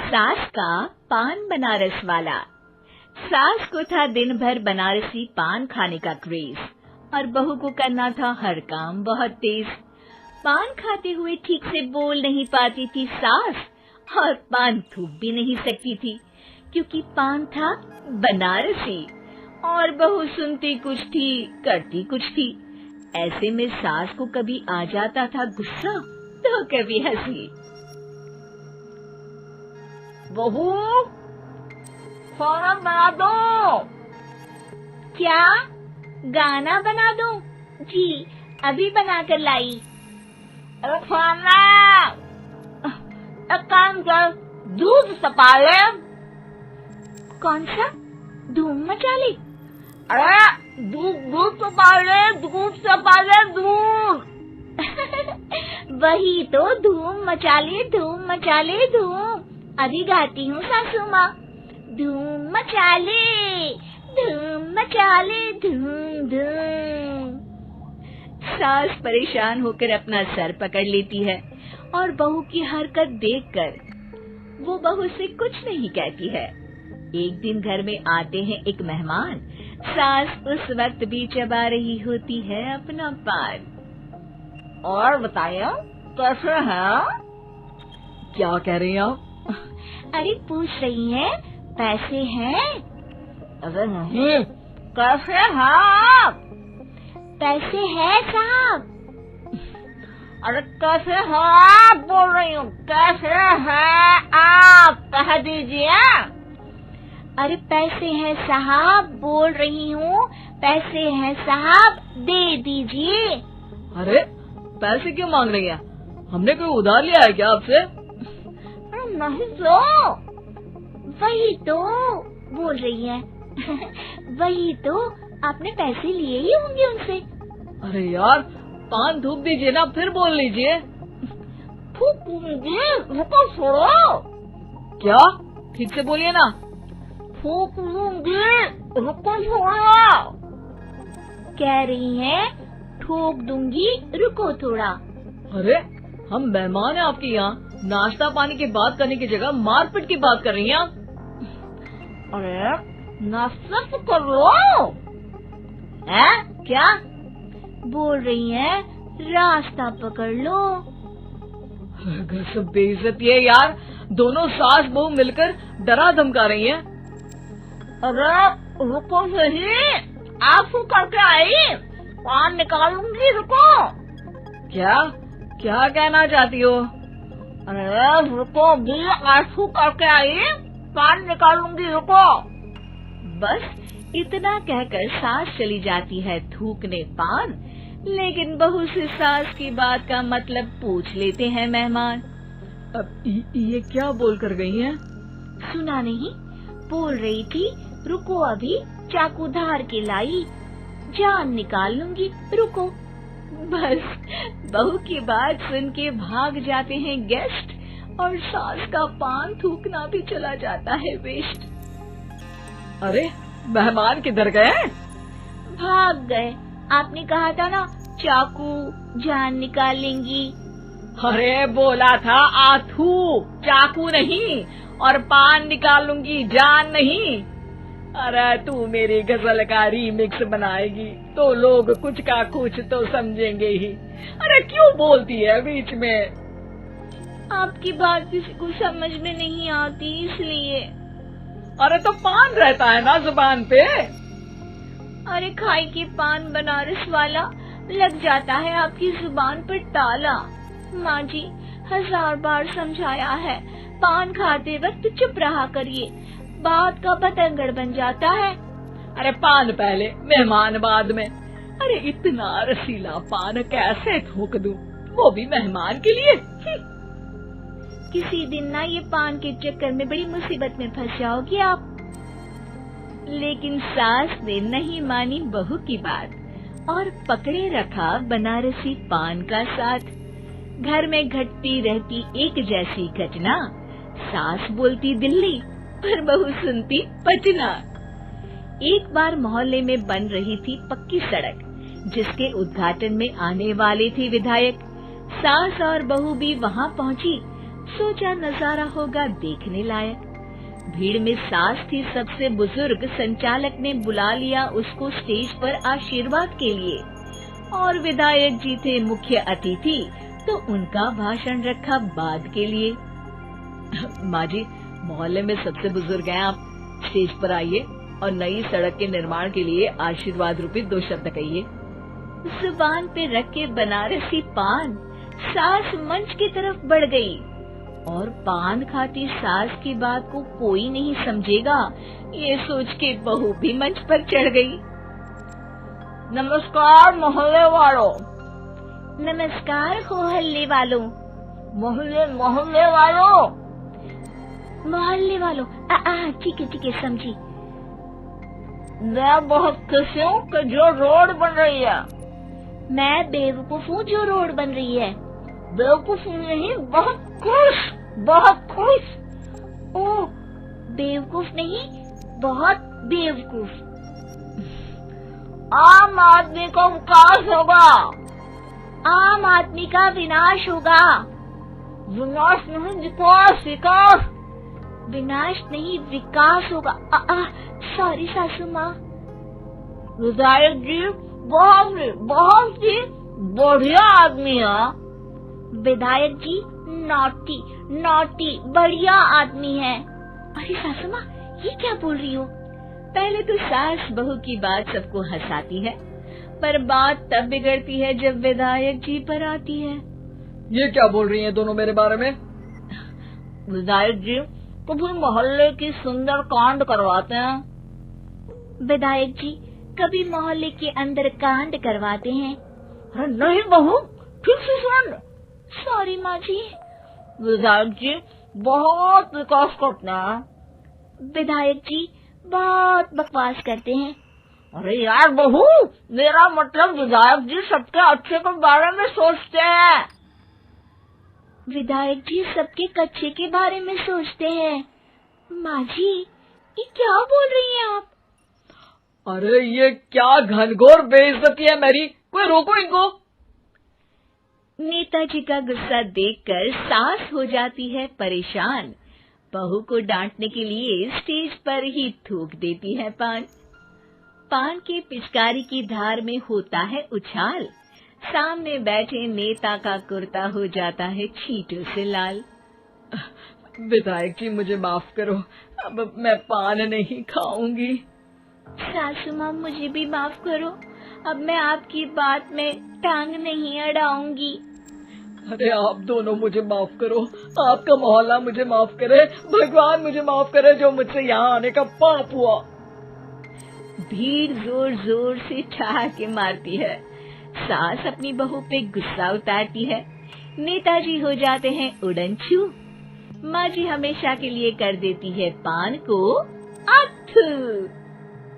सास का पान बनारस वाला। सास को था दिन भर बनारसी पान खाने का क्रेज और बहू को करना था हर काम बहुत तेज। पान खाते हुए ठीक से बोल नहीं पाती थी सास और पान थूक भी नहीं सकती थी क्योंकि पान था बनारसी और बहू सुनती कुछ थी करती कुछ थी। ऐसे में सास को कभी आ जाता था गुस्सा तो कभी हंसी। बहू, खाना बना दो। क्या गाना बना दूं? जी अभी बना कर लाई। अरे खाना, एक काम कर, दूध सपा ले। कौन सा? धूम मचा ली? अरे दूध सपा ले, दूध सपा ले, दूध। वही तो, धूम मचा ले, धूम मचा ले, धूम। अभी गाती हूँ सासू माँ। धूम मचा ले, धूम मचा ले, धूम धूम। सास परेशान होकर अपना सर पकड़ लेती है और बहू की हरकत देखकर वो बहू से कुछ नहीं कहती है। एक दिन घर में आते हैं एक मेहमान। सास उस वक्त भी चबा रही होती है अपना पान। और बताइए कैसे हैं? क्या कह रही हैं आप? अरे पूछ रही है पैसे हैं? अरे नहीं, कैसे हैं आप? पैसे है साहब। अरे कैसे हैं आप बोल रही हूँ, कैसे हैं आप कह दीजिए। अरे पैसे हैं साहब बोल रही हूँ, पैसे हैं साहब दे दीजिए। अरे पैसे क्यों मांग रही हैं? हमने कोई उधार लिया है क्या आपसे? अरे नहीं तो। वही तो बोल रही है। वही तो, आपने पैसे लिए ही होंगे उनसे। अरे यार पान थूक दीजिए ना, फिर बोल लीजिए। थूकूंगी, रुको छोड़ो। क्या? ठीक से बोलिए ना। थूक लूंगी, रुको छोड़ो। कह रही हैं ठोक दूंगी, रुको थोड़ा। अरे हम मेहमान हैं आपके यहाँ, नाश्ता पानी की बात करने की जगह मारपीट की बात कर रही हैं आप। अरे नाश्ता तो कर लो। है क्या बोल रही हैं? रास्ता पकड़ लो। घर सब बेइज्जती है यार, दोनों सास बहू मिलकर डरा धमका रही हैं। अरे रुको सही, आंसू करके आई, पान निकालूंगी, रुको। क्या क्या कहना चाहती हो? अरे रुको भी, आंसू करके आई, पान निकालूंगी, रुको। बस इतना कहकर सास चली जाती है थूकने पान, लेकिन बहू से सास की बात का मतलब पूछ लेते हैं मेहमान। अब ये क्या बोल कर गई हैं? सुना नहीं? बोल रही थी रुको अभी चाकू धार के लाई, जान निकाल लूंगी, रुको। बस बहू की बात सुन के भाग जाते हैं गेस्ट और सास का पान थूकना भी चला जाता है वेस्ट। अरे मेहमान किधर गए? भाग गए। आपने कहा था ना चाकू जान निकाल लेंगी। अरे बोला था आथू, चाकू नहीं, और पान निकाल लूंगी, जान नहीं। अरे तू मेरी गजल का रीमिक्स बनाएगी तो लोग कुछ का कुछ तो समझेंगे ही। अरे क्यों बोलती है बीच में? आपकी बात किसी को समझ में नहीं आती इसलिए। अरे तो पान रहता है ना जुबान पे। अरे खाई के पान बनारस वाला, लग जाता है आपकी जुबान पर ताला। माँ जी 1000 बार समझाया है, पान खाते वक्त चुप रहा करिए, बात का बतंगड़ बन जाता है। अरे पान पहले मेहमान बाद में। अरे इतना रसीला पान कैसे थूक दूं, वो भी मेहमान के लिए। किसी दिन ना ये पान के चक्कर में बड़ी मुसीबत में फंस जाओगी आप। लेकिन सास ने नहीं मानी बहू की बात और पकड़े रखा बनारसी पान का साथ। घर में घटती रहती एक जैसी घटना, सास बोलती दिल्ली पर बहू सुनती पटना। एक बार मोहल्ले में बन रही थी पक्की सड़क, जिसके उद्घाटन में आने वाले थे विधायक। सास और बहू भी वहां पहुंची, सोचा नजारा होगा देखने लायक। भीड़ में सास थी सबसे बुजुर्ग, संचालक ने बुला लिया उसको स्टेज पर आशीर्वाद के लिए, और विधायक जी थे मुख्य अतिथि, तो उनका भाषण रखा बाद के लिए। माँ जी, मोहल्ले में सबसे बुजुर्ग हैं आप, स्टेज पर आइए और नई सड़क के निर्माण के लिए आशीर्वाद रूपी 2 शब्द कहिए। जुबान पे रख के बनारसी पान सास मंच की तरफ बढ़ गई, और पान खाती सास की बात को कोई नहीं समझेगा, ये सोच के बहू भी मंच पर चढ़ गई। नमस्कार मोहल्ले वालों। नमस्कार मोहल्ले वालों। मोहल्ले मोहल्ले वालों। मोहल्ले वालों, ठीक है समझी। मैं बहुत खुश हूँ कि जो रोड बन रही है। मैं बेवकूफ हूँ जो रोड बन रही है। बेवकूफ नहीं, बहुत खुश, बहुत खुश। ओह, बेवकूफ नहीं, बहुत बेवकूफ। आम आदमी का विकास होगा। आम आदमी का विनाश होगा। विनाश नहीं, विकास, विकास। विनाश नहीं, विकास होगा। सॉरी सासू माँ। विधायक जी बहुत ही बढ़िया आदमी है। विधायक जी नॉटी नॉटी बढ़िया आदमी है। अरे सासू माँ, ये क्या बोल रही हो? पहले तो सास बहू की बात सबको हंसाती है, पर बात तब बिगड़ती है जब विधायक जी पर आती है। ये क्या बोल रही हैं दोनों मेरे बारे में? विधायक जी कभी मोहल्ले की सुंदर कांड करवाते हैं। विधायक जी कभी मोहल्ले के अंदर कांड करवाते हैं। अरे नहीं बहू, ठीक से सुन। सॉरी माँ जी। विधायक जी बहुत विकास करते हैं। विधायक जी बहुत बकवास करते हैं। अरे यार बहू, मेरा मतलब विधायक जी सबके अच्छे के बारे में सोचते हैं। विधायक जी सबके कच्चे के बारे में सोचते हैं। माँ जी, ये क्या बोल रही हैं आप? अरे ये क्या घनघोर बेइज्जती है मेरी, कोई रोको इनको। नेताजी का गुस्सा देखकर सास हो जाती है परेशान। बहू को डांटने के लिए स्टेज पर ही थूक देती है पान। पान के पिचकारी की धार में होता है उछाल। सामने बैठे नेता का कुर्ता हो जाता है छींटों से लाल। विधायक जी मुझे माफ करो, अब मैं पान नहीं खाऊंगी। सासू माँ मुझे भी माफ करो, अब मैं आपकी बात में टांग नहीं अड़ाऊंगी। अरे आप दोनों मुझे माफ करो, आपका मोहल्ला मुझे माफ करे, भगवान मुझे माफ करे जो मुझसे यहाँ आने का पाप हुआ। भीड़ जोर जोर से ठहाके मारती है। सास अपनी बहू पे गुस्सा उतारती है। नेताजी हो जाते हैं उड़नछू। माँ जी हमेशा के लिए कर देती है पान को अथू।